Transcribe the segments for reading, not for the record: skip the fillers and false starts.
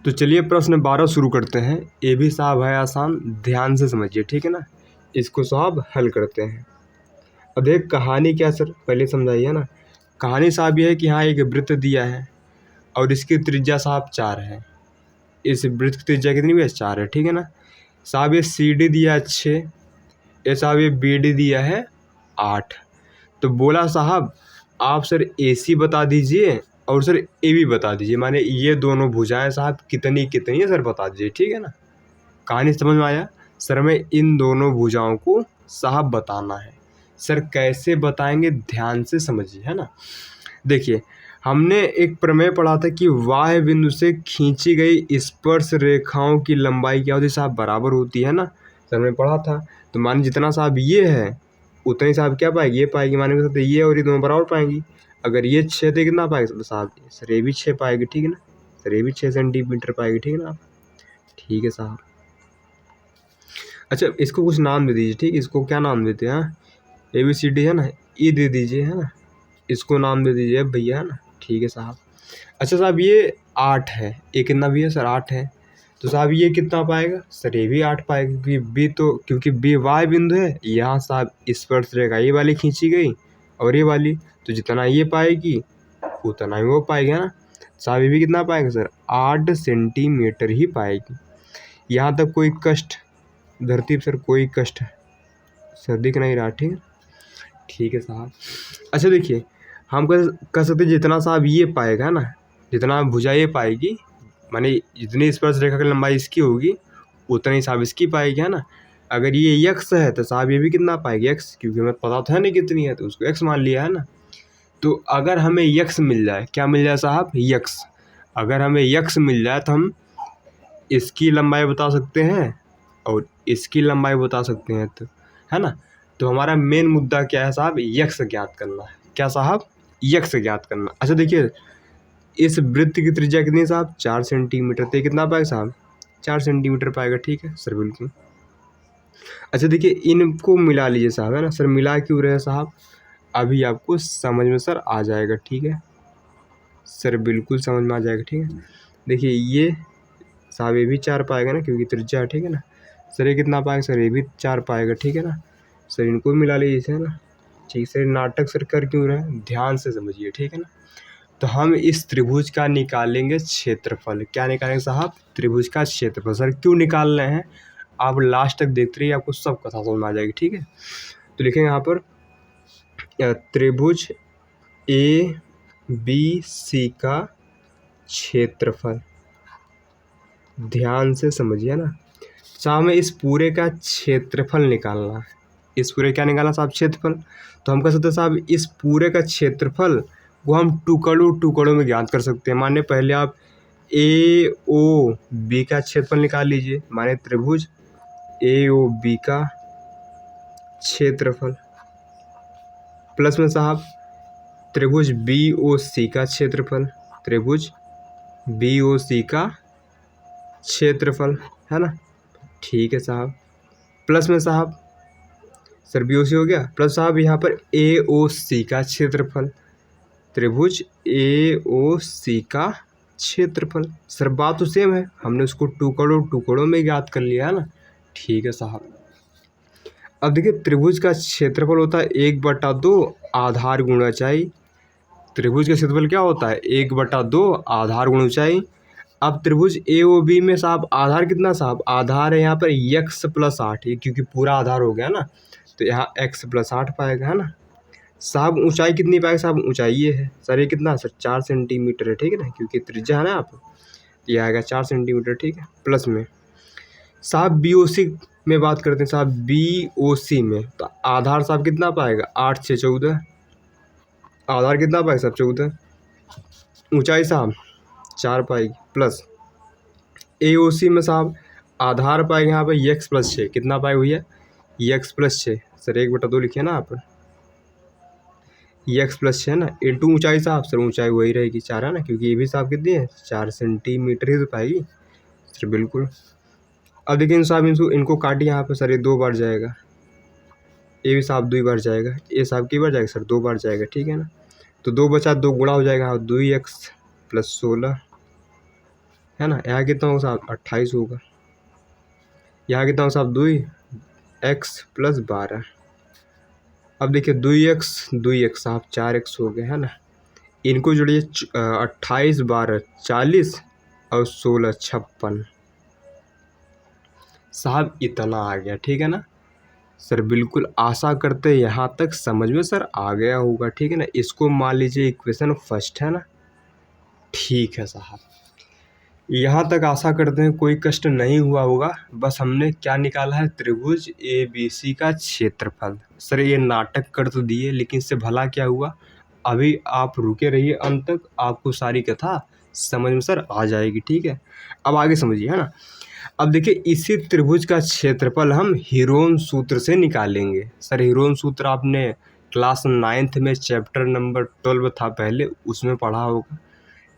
तो चलिए प्रश्न 12 शुरू करते हैं। ये भी साहब है आसान, ध्यान से समझिए, ठीक है ना। इसको साहब हल करते हैं। अब देख कहानी क्या सर, पहले समझाइए ना। कहानी साहब ये है कि हाँ एक वृत्त दिया है और इसकी त्रिज्या साहब 4 है। इस वृत्त की त्रिज्या कितनी भी है? 4 है, ठीक है ना साहब। ये सी डी दिया है 6, ये साहब ये बी डी दिया है 8। तो बोला साहब आप सर ए सी बता दीजिए और सर ए बी बता दीजिए, माने ये दोनों भुजाएं साहब कितनी कितनी है सर बता दीजिए, ठीक है ना। कहानी समझ में आया सर? में इन दोनों भुजाओं को साहब बताना है सर। कैसे बताएंगे ध्यान से समझिए, है ना। देखिए हमने एक प्रमेय पढ़ा था कि वाह्य बिंदु से खींची गई स्पर्श रेखाओं की लंबाई क्या होती है साहब? बराबर होती है ना, सर ने पढ़ा था। तो मान जितना साहब ये है उतनी साहब क्या पाएगी? ये पाएगी। माने के साथ ये और ये दोनों बराबर पाएंगी। अगर ये 6 तो कितना पाएगा साहब? सर ये भी 6 पाएगी, ठीक है ना। सर ये भी 6 सेंटीमीटर पाएगी, ठीक है ना। ठीक है साहब। अच्छा इसको कुछ नाम दे दीजिए, ठीक। इसको क्या नाम देते हैं? ए बी सी डी है ना, ई दे दीजिए, है ना। इसको नाम दे दीजिए भैया, है ना। ठीक है साहब। अच्छा साहब ये 8 है, ये कितना भी है सर? 8 है। तो साहब ये कितना पाएगा? सर ये भी 8 पाएगा क्योंकि बी वाय बिंदु है। यहाँ साहब स्पर्श रेखा ये वाली खींची गई और ये वाली, तो जितना ये पाएगी उतना ही वो पाएगी, है ना। साहब ये भी कितना पाएगा सर? 8 सेंटीमीटर ही पाएगी। यहाँ तक कोई कष्ट धरती पर सर? कोई कष्ट सर दिख नहीं रहा, ठीक है। ठीक है साहब। अच्छा देखिए हम कह सकते जितना साहब ये पाएगा ना, जितना भुजा ये पाएगी, माने जितनी स्पर्श रेखा की लंबाई इसकी होगी उतनी साहब इसकी पाएगी, है ना। अगर ये यक्स है तो साहब ये भी कितना पाएगी? एक्स, क्योंकि हमें पता तो है नहीं कितनी है, तो उसको एक्स मान लिया, है ना। तो अगर हमें यक्स मिल जाए, क्या मिल जाए साहब? यक्स। अगर हमें यक्स मिल जाए तो हम इसकी लंबाई बता सकते हैं और इसकी लंबाई बता सकते हैं, तो है ना। तो हमारा मेन मुद्दा क्या है साहब? यक्स ज्ञात करना है। क्या साहब? यक्स ज्ञात करना। अच्छा देखिए इस वृत्त की त्रिज्या कितनी है साहब? 4 सेंटीमीटर। तो कितना पाएगा साहब? 4 सेंटीमीटर पाएगा, ठीक है सर, बिल्कुल। अच्छा देखिए इनको मिला लीजिए साहब, है ना। सर मिला क्यों रहे साहब? अभी आपको समझ में सर आ जाएगा, ठीक है सर, बिल्कुल समझ में आ जाएगा, ठीक है। देखिए ये साहब ये भी 4 पाएगा ना, क्योंकि त्रिज्या है, ठीक है ना। सर ये कितना पाएगा? सर ये भी 4 पाएगा, ठीक है ना। सर इनको भी मिला लीजिए, है ना। ठीक सर, नाटक सर कर क्यों रहे हैं? ध्यान से समझिए, ठीक है ना। तो हम इस त्रिभुज का निकालेंगे क्षेत्रफल। क्या निकालेंगे साहब? त्रिभुज का क्षेत्रफल। सर क्यों निकाल रहे हैं? आप लास्ट तक देखते रहिए, आपको सब कथा समझ में आ जाएगी, ठीक है। तो लिखेंगे यहाँ पर त्रिभुज ए बी सी का क्षेत्रफल। ध्यान से समझिए ना साहब, हमें इस पूरे का क्षेत्रफल निकालना है। इस पूरे क्या निकालना साहब? क्षेत्रफल। तो हम कह सकते हैं साहब इस पूरे का क्षेत्रफल वो हम टुकड़ों में ज्ञात कर सकते हैं। माने पहले आप ए ओ बी का क्षेत्रफल निकाल लीजिए, माने त्रिभुज ए ओ बी का क्षेत्रफल, प्लस में साहब त्रिभुज बी ओ सी का क्षेत्रफल, त्रिभुज बी ओ सी का क्षेत्रफल, है ना। ठीक है साहब। प्लस में साहब सर बी ओ सी हो गया, प्लस साहब यहाँ पर ए ओ सी का क्षेत्रफल, त्रिभुज ए ओ सी का क्षेत्रफल। सर बात तो सेम है, हमने उसको टुकड़ों में ज्ञात कर लिया, है ना। ठीक है साहब। अब देखिए त्रिभुज का क्षेत्रफल होता है 1/2 आधार गुण ऊंचाई। त्रिभुज का क्षेत्रफल क्या होता है? 1/2 आधार गुण ऊंचाई। अब त्रिभुज ए ओ बी में साहब आधार कितना साहब? आधार है यहाँ पर x + 8, ये क्योंकि पूरा आधार हो गया ना, तो यहाँ x + 8 पाएगा, है ना साहब। ऊंचाई कितनी पाएगा साहब? ऊंचाई ये है सर, ये कितना सर? 4 सेंटीमीटर है, ठीक है ना, क्योंकि त्रिज्या है ना आप, ये आएगा 4 सेंटीमीटर, ठीक है। प्लस में साहब बी ओ सी में बात करते हैं साहब, बी ओ सी में तो आधार साहब कितना पाएगा? 8 6 14, आधार कितना पाएगा साहब? 14। ऊंचाई साहब 4 पाएगी, प्लस ए ओ सी में साहब आधार पाएगा यहाँ पर x + 6, कितना पाएगा भैया? x + 6 सर 1/2 लिखिए ना आप, x + 6 है ना, इंटू ऊंचाई साहब। सर ऊंचाई वही रहेगी 4, है ना, क्योंकि ये भी साहब कितनी है? 4 सेंटीमीटर ही तो पाएगी सर, बिल्कुल। अब देखिए साहब इनको काटिए यहाँ पर सर, ये 2 बार जाएगा, ये भी साहब 2 बार जाएगा, ये साहब की बार जाएगा सर? 2 बार जाएगा, ठीक है ना। तो 2 बचा 2 गुणा हो जाएगा, 2x + 16 है ना। यहाँ कितना होगा साहब 28 होगा। यहाँ कितना होगा साहब 2x + 12। अब देखिए 2x साहब 4x हो गया, है ना। इनको जोड़िए 28 12 40 और 16 56 साहब, इतना आ गया, ठीक है ना सर। बिल्कुल आशा करते हैं यहाँ तक समझ में सर आ गया होगा, ठीक है ना। इसको मान लीजिए इक्वेशन फर्स्ट, है ना। ठीक है साहब, यहाँ तक आशा करते हैं कोई कष्ट नहीं हुआ होगा। बस हमने क्या निकाला है, त्रिभुज ABC का क्षेत्रफल। सर ये नाटक कर तो दिए, लेकिन इससे भला क्या हुआ। अभी आप रुके रहिए अंत तक, आपको सारी कथा समझ में सर आ जाएगी, ठीक है। अब आगे समझिए, है ना। अब देखिए इसी त्रिभुज का क्षेत्रफल हम हीरोन सूत्र से निकालेंगे। सर हीरोन सूत्र आपने क्लास 9th में चैप्टर नंबर 12 था पहले, उसमें पढ़ा होगा।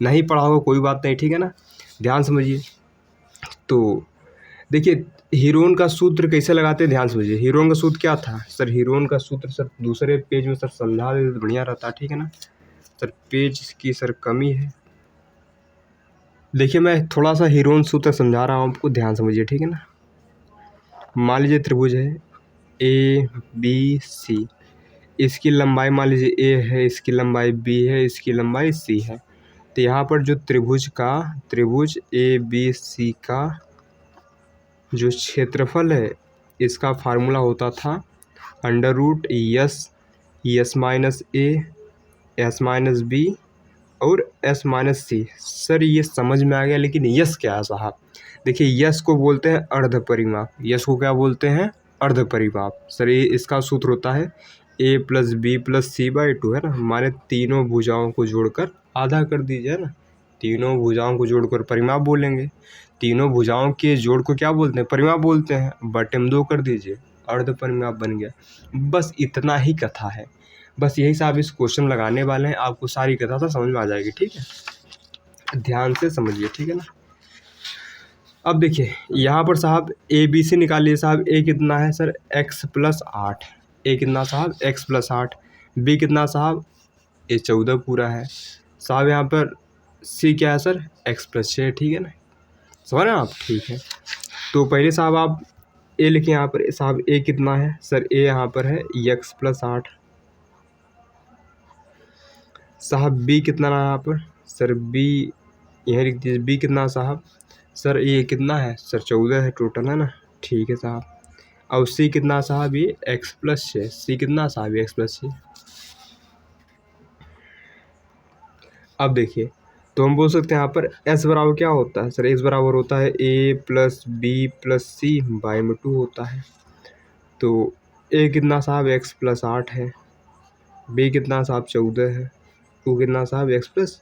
नहीं पढ़ा होगा कोई बात नहीं, ठीक है ना। ध्यान समझिए। तो देखिए हीरोन का सूत्र कैसे लगाते हैं, ध्यान समझिए। हीरोन का सूत्र क्या था सर, हीरोन का सूत्र सर दूसरे पेज में सर समझा दे तो बढ़िया रहता, ठीक है ना। सर पेज की सर कमी है। देखिए मैं थोड़ा सा हीरोन सूत्र समझा रहा हूँ आपको, ध्यान समझिए, ठीक है ना। मान लीजिए त्रिभुज है ABC, इसकी लंबाई मान लीजिए A है, इसकी लंबाई B है, इसकी लंबाई C है। तो यहाँ पर जो त्रिभुज ABC का जो क्षेत्रफल है, इसका फार्मूला होता था √S S-B और S-C। सर ये समझ में आ गया, लेकिन यस क्या है साहब। देखिए यस को बोलते हैं अर्ध परिमाप। यस को क्या बोलते हैं, अर्ध परिमाप। सर ये इसका सूत्र होता है A + B + C/2, है ना। हमारे तीनों भुजाओं को जोड़कर आधा कर दीजिए ना। तीनों भुजाओं को जोड़कर परिमाप बोलेंगे। तीनों भुजाओं के जोड़ को क्या बोलते हैं, परिमाप बोलते हैं। बटे में 2 कर दीजिए, अर्ध परिमाप बन गया। बस इतना ही कथा है। बस यही साहब इस क्वेश्चन लगाने वाले हैं, आपको सारी कथा तो समझ में आ जाएगी, ठीक है। ध्यान से समझिए, ठीक है ना। अब देखिए यहाँ पर साहब ABC निकालिए साहब। A कितना है सर, x + 8। A कितना साहब, x + 8। B कितना साहब, A 14 पूरा है साहब। यहाँ पर C क्या है सर, x + 6, ठीक है ना। समझ रहे हैं आप, ठीक है। तो पहले साहब आप A लिखिए यहाँ पर। साहब A कितना है सर, A यहाँ पर है x + 8 साहब। B कितना है यहाँ पर सर, B यहीं लिख दीजिए। B कितना साहब, सर ये कितना है सर, 14 है टोटल, है ना। ठीक है साहब। और C कितना साहब, ये x + 6। C कितना साहब, x + 6। अब देखिए तो हम बोल सकते हैं यहाँ पर S बराबर क्या होता है सर, S बराबर होता है A + B + C/2 होता है। तो A कितना साहब, x + 8 है। B कितना साहब, 14 है। U कितना साहब, x +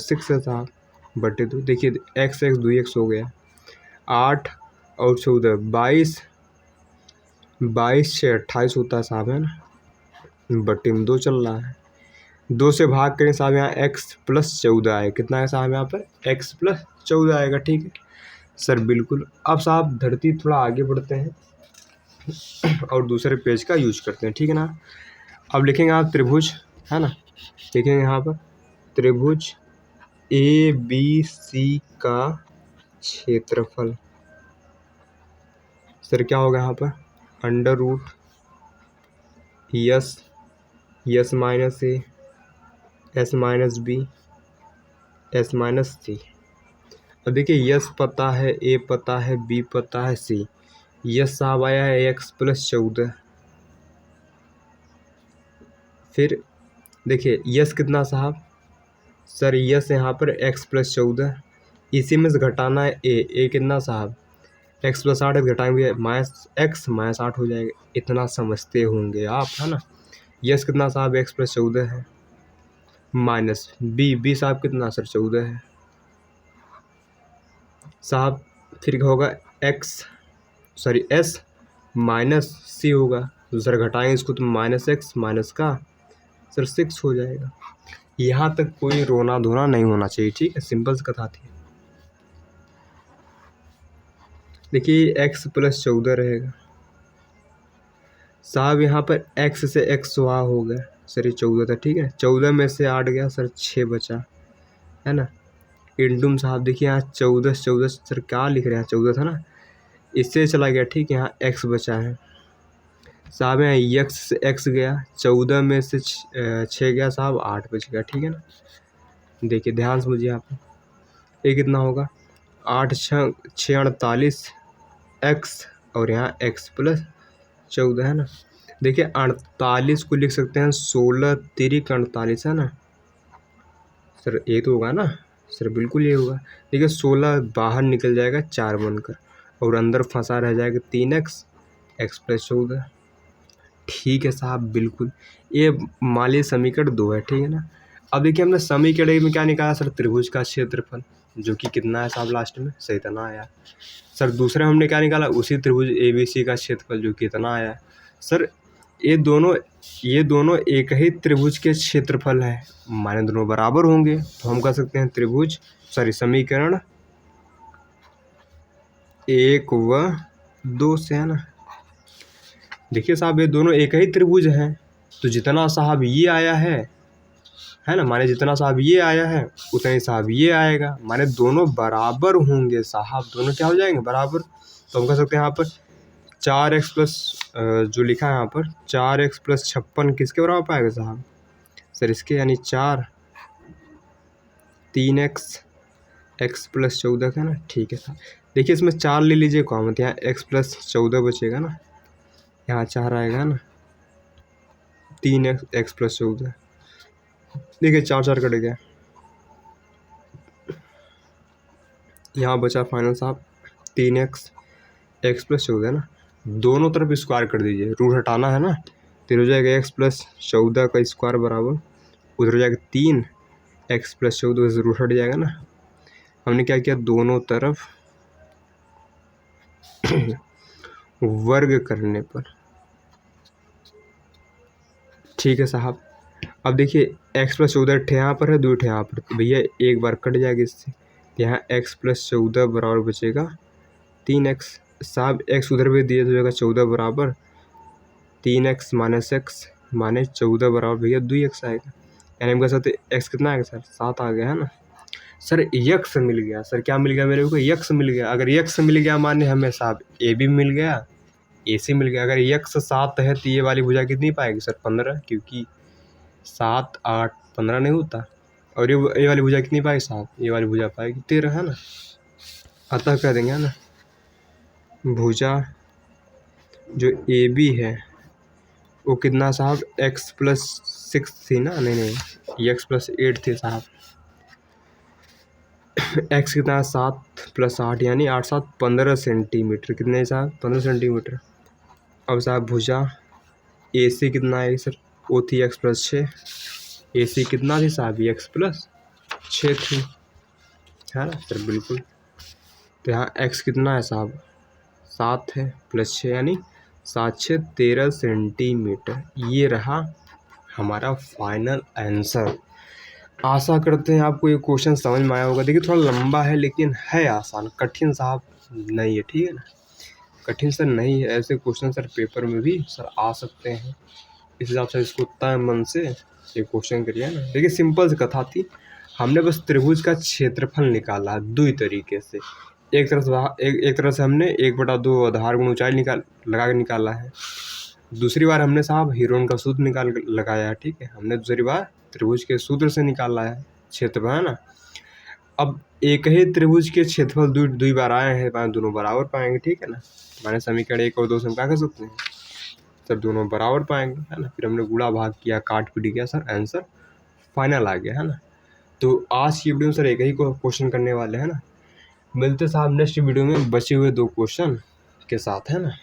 6 है साहब, बटे 2। देखिए x 2x हो गया। 8 और 14 22, 22 6 28 होता है साहब, है ना। बटे में 2 चल रहा है। 2 से भाग करें साहब, यहाँ x + 14 आएगा। कितना है साहब, यहाँ पर x + 14 आएगा, ठीक है सर। बिल्कुल। अब साहब धरती थोड़ा आगे बढ़ते हैं और दूसरे पेज का यूज करते हैं, ठीक है ना। अब लिखेंगे आप त्रिभुज, है ना। लिखेंगे यहाँ पर त्रिभुज ABC का क्षेत्रफल। सर क्या होगा यहाँ पर, √S S-A S-B S-C। अब देखिए यस पता है, A पता है, B पता है, C। यस साहब आया है x + 14। फिर देखिए यस कितना साहब, सर यस यहाँ पर x + 14। इसी में से घटाना है A कितना साहब, x + 8 घटाएंगे -x -8 हो जाएगा। इतना समझते होंगे आप, है ना। यस कितना साहब, x + 14 है। माइनस B साहब कितना सर, 14 है साहब। फिर क्या होगा, S -C होगा। तो सर घटाएंगे इसको तो -x माइनस का सर 6 हो जाएगा। यहाँ तक कोई रोना धोना नहीं होना चाहिए, ठीक है। सिंपल सी कथा थी। देखिए x + 14 रहेगा साहब। यहाँ पर x से x वहाँ हो गया सर, ये 14 था, ठीक है। 14 में से 8 गया सर, 6 बचा, है ना। इंटू साहब देखिए यहाँ 14 14 सर क्या लिख रहे हैं, 14 था ना, इससे चला गया ठीक है, यहाँ x बचा है साहब, यहाँ x गया, 14 में से 6 गया साहब, 8 बच गया, ठीक है ना। देखिए ध्यान से मुझे यहाँ पे ये कितना होगा, 8 6 48 x और यहाँ x प्लस 14 है ना। देखिए 48 को लिख सकते हैं 16 तिरिक 48 है ना सर, ये तो होगा ना सर, बिल्कुल ये होगा। देखिए 16 बाहर निकल जाएगा 4 बनकर, और अंदर फंसा रह जाएगा 3x x प्लस 14, ठीक है साहब बिल्कुल। ये माली समीकरण 2 है, ठीक है ना। अब देखिए हमने समीकरण एक में क्या निकाला सर, त्रिभुज का क्षेत्रफल, जो कि कितना है साहब लास्ट में, सही इतना आया। सर दूसरे हमने क्या निकाला, उसी त्रिभुज ABC का क्षेत्रफल, जो कि इतना आया। सर ये दोनों एक ही त्रिभुज के क्षेत्रफल है, माने दोनों बराबर होंगे, तो हम कह सकते हैं त्रिभुज समीकरण 1 व 2 से, है ना। देखिए साहब ये दोनों एक ही त्रिभुज हैं, तो जितना साहब ये आया है ना, माने जितना साहब ये आया है उतना ही साहब ये आएगा, माने दोनों बराबर होंगे साहब, दोनों क्या हो जाएंगे बराबर। तो हम कह सकते हैं यहाँ पर 4x प्लस जो लिखा है यहाँ पर 4x प्लस 56 किसके बराबर पाएगा साहब, सर इसके, यानी 4 3x x प्लस 14 का ना, ठीक है साहब। देखिए इसमें 4 ले लीजिए कॉमन, तो यहाँ x प्लस 14 बचेगा ना, यहाँ 4 आएगा ना, 3x x प्लस 14, देखिए 4 4 कट गया, यहाँ बचा फाइनल साहब 3x x प्लस 14 ना, दोनों तरफ स्क्वायर कर दीजिए, रूट हटाना है ना, तो हो जाएगा x प्लस 14 का स्क्वायर बराबर, उधर हो जाएगा 3x प्लस 14 से रूट हट जाएगा ना। हमने क्या किया, दोनों तरफ वर्ग करने पर, ठीक है साहब। अब देखिए x प्लस 14 ठे यहाँ पर है, 2 ठे यहाँ पर, तो भैया एक बार कट जाएगा इससे, यहाँ x प्लस 14 बराबर बचेगा 3x साहब, x उधर भी दिए तो जाएगा 14 बराबर 3x माइनस x माने 14 बराबर भैया 2x आएगा, यानी हम कह सकते x कितना आएगा सर, 7 आ गया है ना। सर यक्स मिल गया, सर क्या मिल गया मेरे को, यक्स मिल गया। अगर यक्स मिल गया माने हमें साहब ए भी मिल गया, AC मिल गया। अगर यक्स 7 है तो ये वाली भुजा कितनी पाएगी सर, 15, क्योंकि 7 8 15 नहीं होता। और ये वाली भुजा कितनी पाएगी साहब, ये वाली भुजा पाएगी 13, है ना। अतः कह देंगे, है ना, भुजा जो AB है वो कितना साहब, x प्लस 6 थी ना, नहीं x प्लस 8 थी साहब, x कितना 7 प्लस 8 यानी 8 7 15 सेंटीमीटर, कितने साहब 15 सेंटीमीटर। अब साहब भुजा AC कितना है सर, वो थी x प्लस 6, AC कितना थी साहब, x प्लस 6 थी, है ना सर बिल्कुल। तो यहाँ x कितना है साहब, 7 है प्लस 6 यानी 7 6 13 सेंटीमीटर। ये रहा हमारा फाइनल आंसर। आशा करते हैं आपको ये क्वेश्चन समझ में आया होगा। देखिए थोड़ा लंबा है लेकिन है आसान, कठिन साहब नहीं है, ठीक है ना, कठिन सर नहीं है। ऐसे क्वेश्चन सर पेपर में भी सर आ सकते हैं, इस हिसाब से इसको तय मन से ये क्वेश्चन करिए ना। देखिए सिंपल सी कथा थी, हमने बस त्रिभुज का क्षेत्रफल निकाला दो तरीके से, एक तरह से हमने 1/2 आधार गुण ऊंचाई लगा के निकाला है, दूसरी बार हमने साहब हीरोन का सूत्र लगाया है, ठीक है, हमने दूसरी बार त्रिभुज के सूत्र से निकाला है क्षेत्रफल, है ना। अब एक ही त्रिभुज के क्षेत्रफल दो बार आए हैं, दोनों बराबर पाएंगे, ठीक है ना। हमारे समीकरण 1 और 2 से हम क्या कर सकते हैं सर, दोनों बराबर पाएंगे, है ना। फिर हमने गुणा भाग किया, काट पीट किया सर, आंसर फाइनल आ गया, है ना। तो आज की वीडियो में सर एक ही क्वेश्चन करने वाले हैं ना, मिलते साहब नेक्स्ट वीडियो में बचे हुए 2 क्वेश्चन के साथ, है ना।